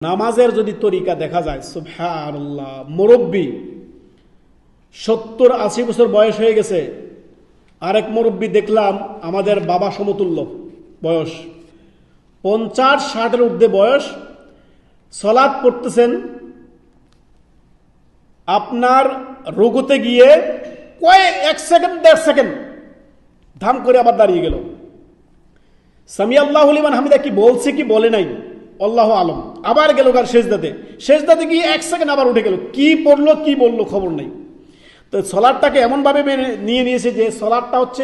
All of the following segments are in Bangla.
নামাজের যদি তরিকা দেখা যায়, সুবহানাল্লাহ, মুরব্বী 70-80 বছর বয়স হয়ে গেছে, আরেক মুরব্বী দেখলাম আমাদের বাবা সমতুল্য বয়স, 50-60-এর ঊর্ধ্বে বয়স, সালাত পড়তেছেন, আপনার রুকুতে গিয়ে কয়েক 1 সেকেন্ড 1.5 সেকেন্ড ধাম করে আবার দাঁড়িয়ে গেল। সামি আল্লাহু লিমান হামিদা কি বলছে কি বলে নাই আল্লাহু আলম, আবার গেল কার সেজদাতে গিয়ে 1 সেকেন্ড আবার উঠে গেল, কি পড়লো কি বললো খবর নাই। তো সলাটটাকে এমনভাবে নিয়ে নিয়েছে যে সলাটটা হচ্ছে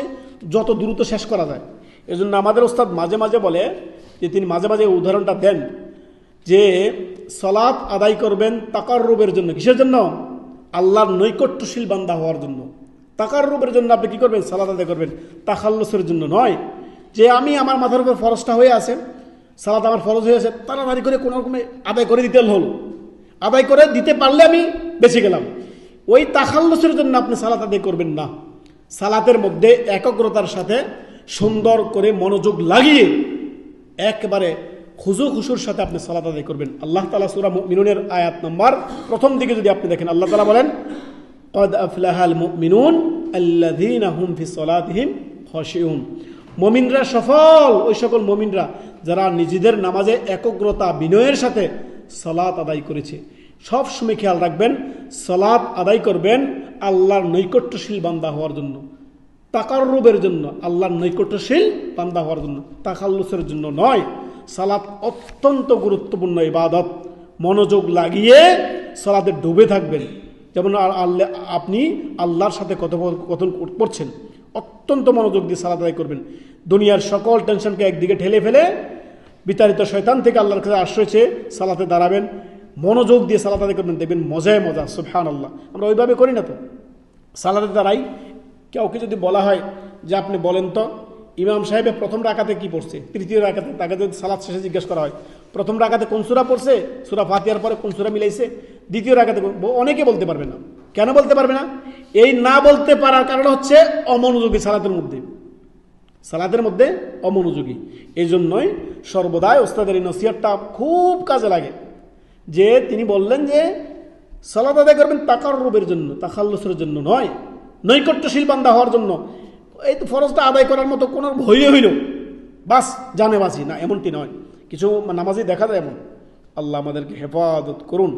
যত দ্রুত শেষ করা যায়। এই জন্য আমাদের ওস্তাদ মাঝে মাঝে বলে যে, তিনি মাঝে মাঝে উদাহরণটা দেন যে সলাত আদায় করবেন তাকাররুবের জন্য। কিসের জন্য? আল্লাহর নৈকট্যশীল বান্দা হওয়ার জন্য। তাকাররুবের জন্য আপনি কি করবেন? সালাত আদায় করবেন, তাখাল্লুসের জন্য নয়। যে আমি আমার মাথার উপর ফরজটা হয়ে আছে, সালাত আমার ফরজ হয়ে আছে, তাড়াতাড়ি করে কোনো রকমে আদায় করে দিতে হলো, আদায় করে দিতে পারলে আমি বেঁচে গেলাম। ওই তাখাল্লুসের জন্য আপনি সালাত আদায় করবেন না। সালাতের মধ্যে একাগ্রতার সাথে সুন্দর করে মনোযোগ লাগিয়ে একবারে খুজু খুশুর সাথে আপনি সালাত আদায় করবেন। আল্লাহ তাআলা সূরা মুমিনুনের আয়াত নম্বর প্রথম দিকে যদি আপনি দেখেন, আল্লাহ তাআলা বলেন, ক্বাদ আফলাহাল মুমিনুন আল্লাযীনা হুম ফি সলাতিহিম খাশিউন। মুমিনরা সফল ওই সকল মুমিনরা যারা নিজেদের নামাজে একাগ্রতা বিনয়ের সাথে সালাত আদায় করেছে। সব সময় খেয়াল রাখবেন, সালাত আদায় করবেন আল্লাহর নৈকট্যশীল বান্দা হওয়ার জন্য, তাকাররুবের জন্য, আল্লাহর নৈকট্যশীল বান্দা হওয়ার জন্য, তাখাল্লুসের জন্য নয়। সালাত অত্যন্ত গুরুত্বপূর্ণ ইবাদত। মনোযোগ লাগিয়ে সালাতে ডুবে থাকবেন, যেমন আপনি আল্লাহর সাথে কথোপকথন করছেন, অত্যন্ত মনোযোগ দিয়ে সালাত আদায় করবেন। দুনিয়ার সকল টেনশনকে একদিকে ঠেলে ফেলে বিতাড়িত শয়তান থেকে আল্লাহর কাছে আশ্রয় চেয়ে সালাতে দাঁড়াবেন, মনোযোগ দিয়ে সালাত আদায় করবেন, দেখবেন মজায় মজা। সুবহানাল্লাহ। আমরা ওইভাবে করি না তো। সালাতে দাঁড়াই, কাউকে যদি বলা হয় যে আপনি বলেন তো ইমাম সাহেবের প্রথম রাকাতে কি পড়ছে, তৃতীয় রাকাতে, তাকে যদি সালাত শেষে জিজ্ঞেস করা হয় প্রথম রাকাতে কোন সূরা পড়ছে, সূরা ফাতিহার পরে কোন সূরা মিলাইছে, দ্বিতীয় রাকাতে, অনেকে বলতে পারবে না। কেন বলতে পারবে না? এই না বলতে পারার কারণ হচ্ছে অমনোযোগী সালাতের মধ্যে অমনোযোগী। এই জন্যই সর্বদাই ওস্তাদের এই নসিহতটা খুব কাজে লাগে, যে তিনি বললেন যে সালাত আদায় করবেন তাকাররুবের জন্য, তাখাল্লুসের জন্য নয়, নৈকট্যশীল বান্দা হওয়ার জন্য। এই তো ফরজটা আদায় করার মতো কোনো হইল বাস জানে বাঁচি না, এমনটি নয়। কিছু নামাজি দেখা যায় এমন। আল্লাহ আমাদেরকে হেফাজত করুন।